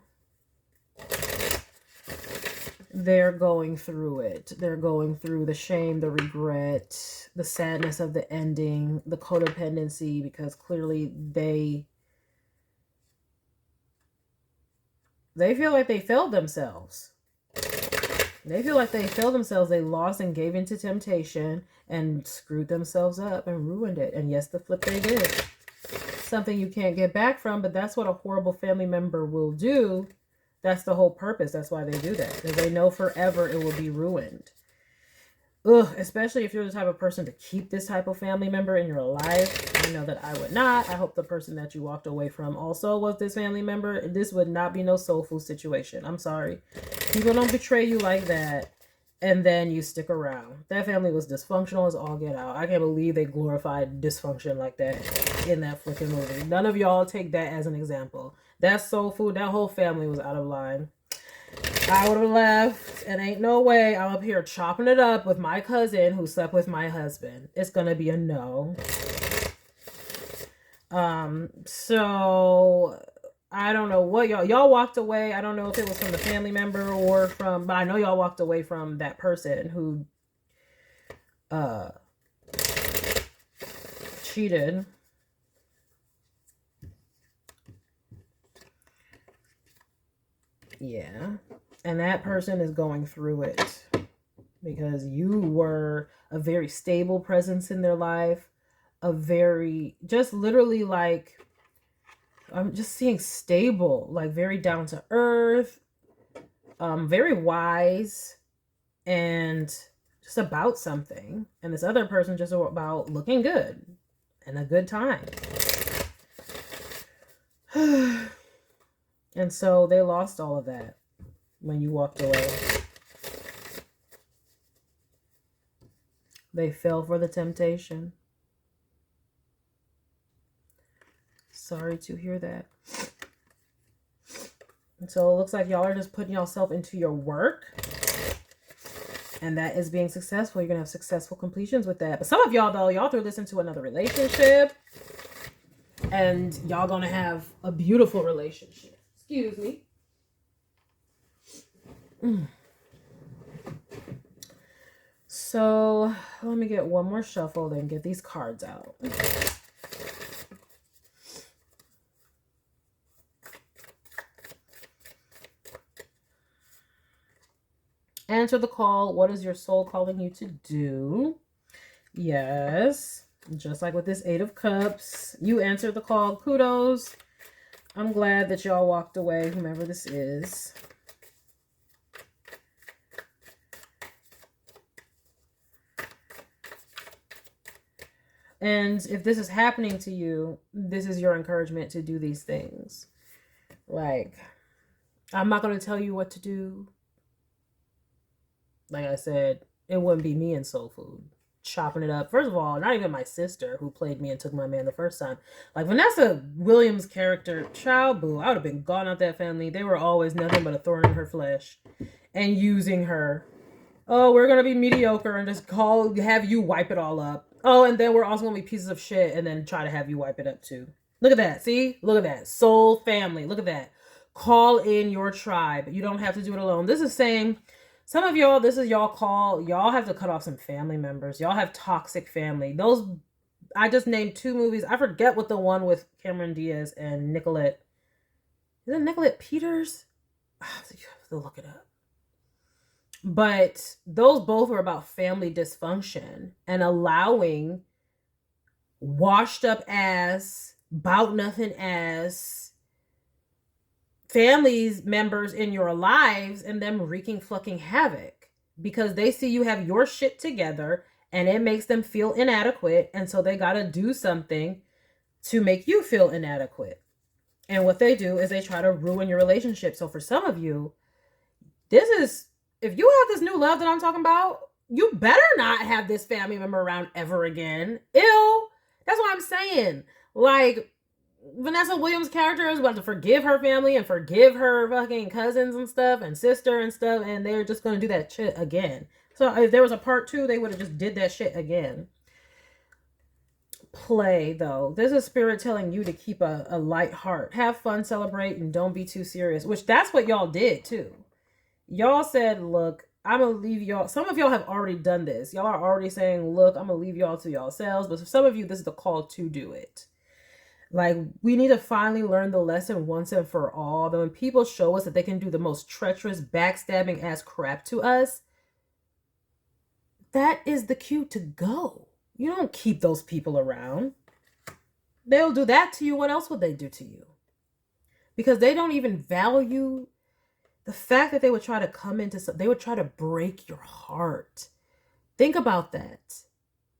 S1: They're going through it. They're going through the shame, the regret, the sadness of the ending, the codependency, because clearly they feel like they failed themselves. They feel like they failed themselves. They lost and gave into temptation and screwed themselves up and ruined it. And yes, the flip they did. Something you can't get back from, but that's what a horrible family member will do. That's the whole purpose. That's why they do that. Because they know forever it will be ruined. Ugh, especially if you're the type of person to keep this type of family member in your life. I know that I would not. I hope the person that you walked away from also was this family member. This would not be no soul food situation. I'm sorry. People don't betray you like that and then you stick around. That family was dysfunctional as all get out. I can't believe they glorified dysfunction like that in that freaking movie. None of y'all take that as an example. That's soul food. That whole family was out of line. I would have left, and ain't no way I'm up here chopping it up with my cousin who slept with my husband. It's gonna be a no. So I don't know what y'all walked away. I don't know if it was from the family member or from, but I know y'all walked away from that person who cheated. Yeah. And that person is going through it because you were a very stable presence in their life, a very, just literally like, I'm just seeing stable, like very down to earth, very wise, and just about something. And this other person just about looking good and a good time. And so they lost all of that when you walked away. They fell for the temptation. Sorry to hear that. And so it looks like y'all are just putting yourself into your work. And that is being successful. You're going to have successful completions with that. But some of y'all, though, y'all threw this into another relationship. And y'all going to have a beautiful relationship. Excuse me. So let me get one more shuffle, then get these cards out. Answer the call. What is your soul calling you to do? Yes. Just like with this Eight of Cups. You answered the call. Kudos. I'm glad that y'all walked away, whomever this is. And if this is happening to you, this is your encouragement to do these things. Like, I'm not going to tell you what to do. Like I said, it wouldn't be me in soul food. Chopping it up. First of all, not even my sister who played me and took my man the first time. Like Vanessa Williams' character, child boo, I would have been gone out that family. They were always nothing but a thorn in her flesh and using her. Oh, we're gonna be mediocre and just have you wipe it all up. Oh, and then we're also gonna be pieces of shit and then try to have you wipe it up too. Look at that. See? Look at that. Soul family. Look at that. Call in your tribe. You don't have to do it alone. This is saying some of y'all, this is y'all call. Y'all have to cut off some family members. Y'all have toxic family. Those, I just named 2 movies. I forget what the one with Cameron Diaz and Nicolette. Is it Nicolette Peters? You have to look it up. But those both were about family dysfunction and allowing washed up ass, bout nothing ass families members in your lives and them wreaking fucking havoc because they see you have your shit together and it makes them feel inadequate, and so they gotta do something to make you feel inadequate. And what they do is they try to ruin your relationship. So for some of you, this is, if you have this new love that I'm talking about, you better not have this family member around ever again. Ew. That's what I'm saying. Like, Vanessa Williams' character is about to forgive her family and forgive her fucking cousins and stuff and sister and stuff, and they're just going to do that shit again. So if there was a part 2, they would have just did that shit again. Play, though. There's a spirit telling you to keep a light heart. Have fun, celebrate, and don't be too serious, which that's what y'all did, too. Y'all said, look, I'm going to leave y'all. Some of y'all have already done this. Y'all are already saying, look, I'm going to leave y'all to yourselves. But for some of you, this is the call to do it. Like, we need to finally learn the lesson once and for all. That when people show us that they can do the most treacherous, backstabbing ass crap to us, that is the cue to go. You don't keep those people around. They'll do that to you. What else would they do to you? Because they don't even value the fact that they would try to come into something. They would try to break your heart. Think about that.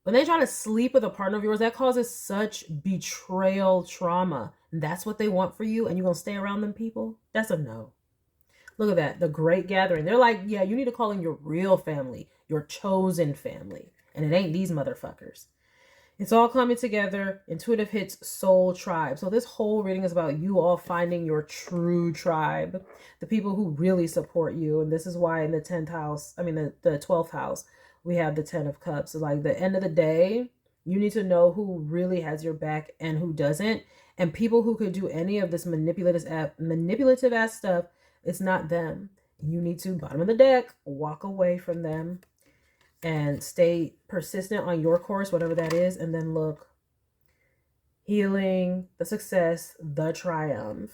S1: When they try to sleep with a partner of yours, that causes such betrayal trauma. And that's what they want for you, and you're going to stay around them people? That's a no. Look at that. The Great Gathering. They're like, yeah, you need to call in your real family, your chosen family. And it ain't these motherfuckers. It's all coming together. Intuitive hits soul tribe. So this whole reading is about you all finding your true tribe. The people who really support you. And this is why in the 10th house, the 12th house, we have the 10 of cups. So like the end of the day, you need to know who really has your back and who doesn't. And people who could do any of this manipulative ass stuff, it's not them. You need to, bottom of the deck, walk away from them and stay persistent on your course, whatever that is. And then look, healing, the success, the triumph,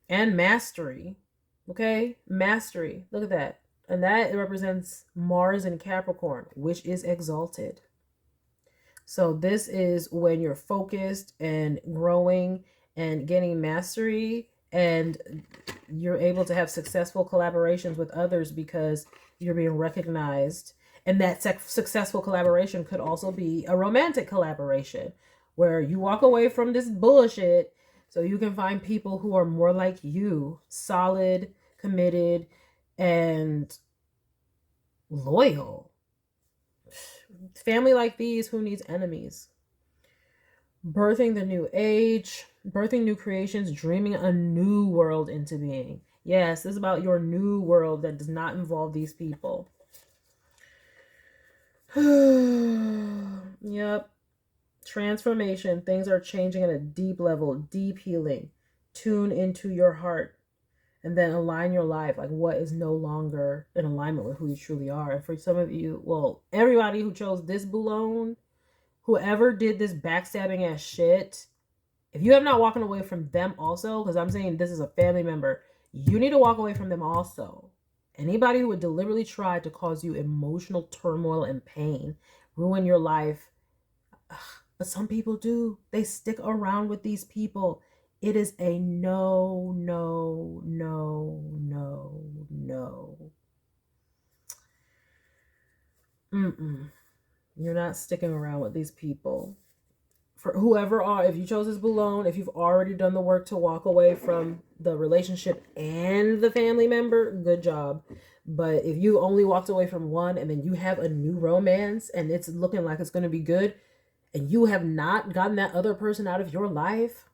S1: and mastery. Okay, mastery. Look at that. And that represents Mars in Capricorn, which is exalted. So this is when you're focused and growing and getting mastery, and you're able to have successful collaborations with others because you're being recognized. And that successful collaboration could also be a romantic collaboration where you walk away from this bullshit so you can find people who are more like you, solid, committed, and loyal. Family like these, who needs enemies? Birthing the new age, birthing new creations, dreaming a new world into being. Yes, this is about your new world that does not involve these people. Yep. Transformation. Things are changing at a deep level, deep healing. Tune into your heart and then align your life. Like, what is no longer in alignment with who you truly are? And for some of you, well, everybody who chose this Boulogne, whoever did this backstabbing ass shit, if you have not walking away from them also, because I'm saying this is a family member, you need to walk away from them also. Anybody who would deliberately try to cause you emotional turmoil and pain, ruin your life. But some people do. They stick around with these people. It is a no, no, no, no, no. You're not sticking around with these people. for whoever if you chose this Boulogne, if you've already done the work to walk away from the relationship and the family member, good job. But if you only walked away from one and then you have a new romance and it's looking like it's going to be good and you have not gotten that other person out of your life,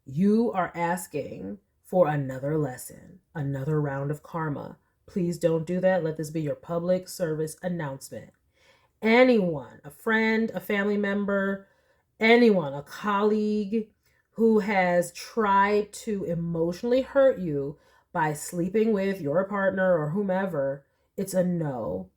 S1: you are asking for another lesson, another round of karma. Please don't do that. Let this be your public service announcement. Anyone, a friend, a family member, anyone, a colleague who has tried to emotionally hurt you by sleeping with your partner or whomever, it's a no.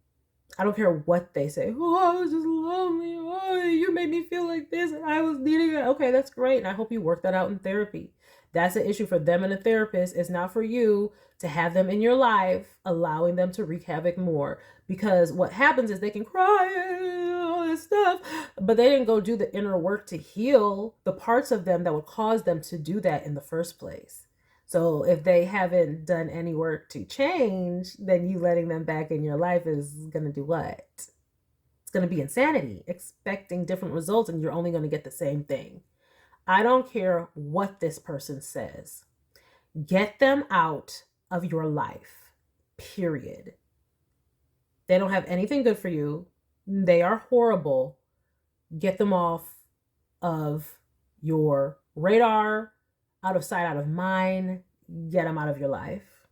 S1: I don't care what they say. Oh, I was just lonely. Oh, you made me feel like this and I was needing it. Okay, that's great. And I hope you work that out in therapy. That's an issue for them and a therapist. It's not for you to have them in your life, allowing them to wreak havoc more. Because what happens is they can cry and all this stuff, but they didn't go do the inner work to heal the parts of them that would cause them to do that in the first place. So if they haven't done any work to change, then you letting them back in your life is going to do what? It's going to be insanity, expecting different results, and you're only going to get the same thing. I don't care what this person says. Get them out of your life, period. They don't have anything good for you. They are horrible. Get them off of your radar, out of sight, out of mind. Get them out of your life.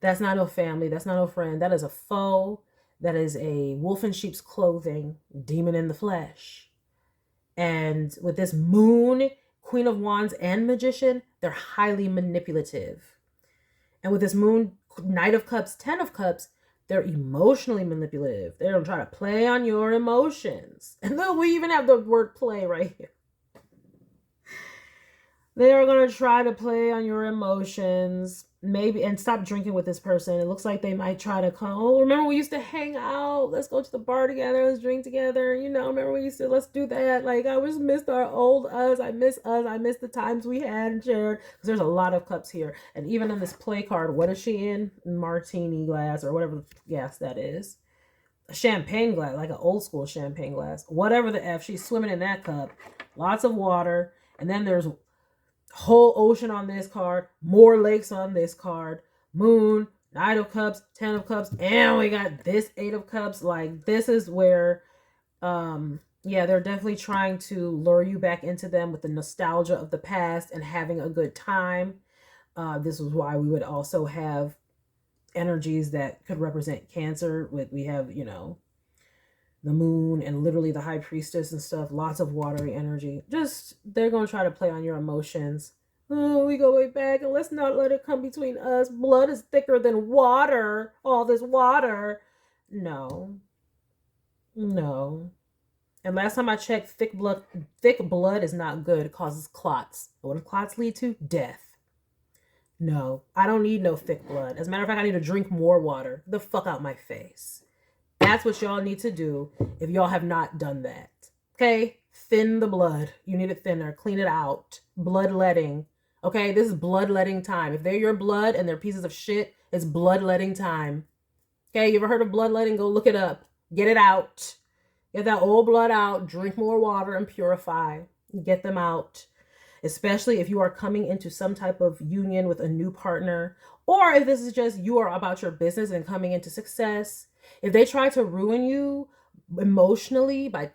S1: That's not no family. That's not no friend. That is a foe. That is a wolf in sheep's clothing, demon in the flesh. And with this moon, Queen of Wands and Magician, they're highly manipulative. And with this moon, Knight of Cups, Ten of Cups, they're emotionally manipulative. They're going to try to play on your emotions. And then we even have the word play right here. They are going to try to play on your emotions. Maybe, and stop drinking with this person. It looks like they might try to come. Oh, remember we used to hang out. Let's go to the bar together. Let's drink together. You know, remember we used to, let's do that. Like, I just missed our old us. I miss us. I miss the times we had and shared. Because there's a lot of cups here. And even in this play card, what is she in? Martini glass or whatever gas that is. A champagne glass, like an old school champagne glass. Whatever the F. She's swimming in that cup. Lots of water. And then there's whole ocean on this card, more lakes on this card, moon, Knight of Cups, Ten of Cups, and we got this Eight of Cups. Like, this is where they're definitely trying to lure you back into them with the nostalgia of the past and having a good time. This is why we would also have energies that could represent Cancer. We have, you know, the moon and literally the high priestess and stuff. Lots of watery energy. Just, they're going to try to play on your emotions. Oh, we go way back and let's not let it come between us. Blood is thicker than water. All this water. No. And last time I checked, thick blood is not good. It causes clots. What do clots lead to? Death. No, I don't need no thick blood. As a matter of fact, I need to drink more water. Get the fuck out my face. That's what y'all need to do if y'all have not done that. Okay? Thin the blood. You need it thinner. Clean it out. Bloodletting. Okay? This is bloodletting time. If they're your blood and they're pieces of shit, it's bloodletting time. Okay? You ever heard of bloodletting? Go look it up. Get it out. Get that old blood out. Drink more water and purify. Get them out. Especially if you are coming into some type of union with a new partner, or if this is just you are about your business and coming into success. If they try to ruin you emotionally by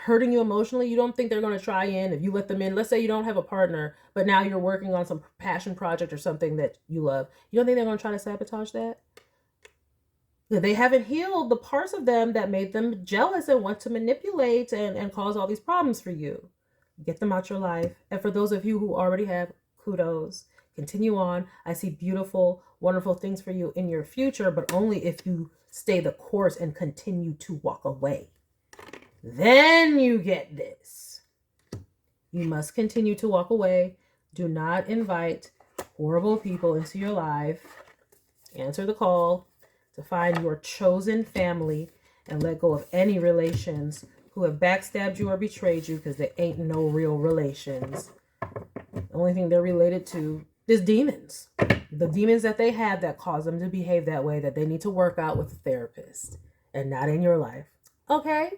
S1: hurting you emotionally, you don't think they're going to try in if you let them in. Let's say you don't have a partner, but now you're working on some passion project or something that you love. You don't think they're going to try to sabotage that? They haven't healed the parts of them that made them jealous and want to manipulate and cause all these problems for you. Get them out your life. And for those of you who already have, kudos. Continue on. I see beautiful, wonderful things for you in your future, but only if you stay the course and continue to walk away. Then you get this. You must continue to walk away. Do not invite horrible people into your life. Answer the call to find your chosen family and let go of any relations who have backstabbed you or betrayed you, because there ain't no real relations. The only thing they're related to is demons. The demons that they have that cause them to behave that way, that they need to work out with a therapist and not in your life. Okay?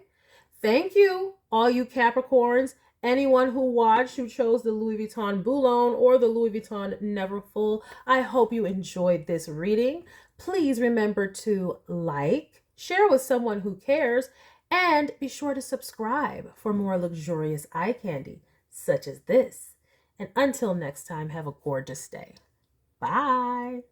S1: Thank you, all you Capricorns. Anyone who watched who chose the Louis Vuitton Boulogne or the Louis Vuitton Neverfull, I hope you enjoyed this reading. Please remember to like, share with someone who cares, and be sure to subscribe for more luxurious eye candy such as this. And until next time, have a gorgeous day. Bye.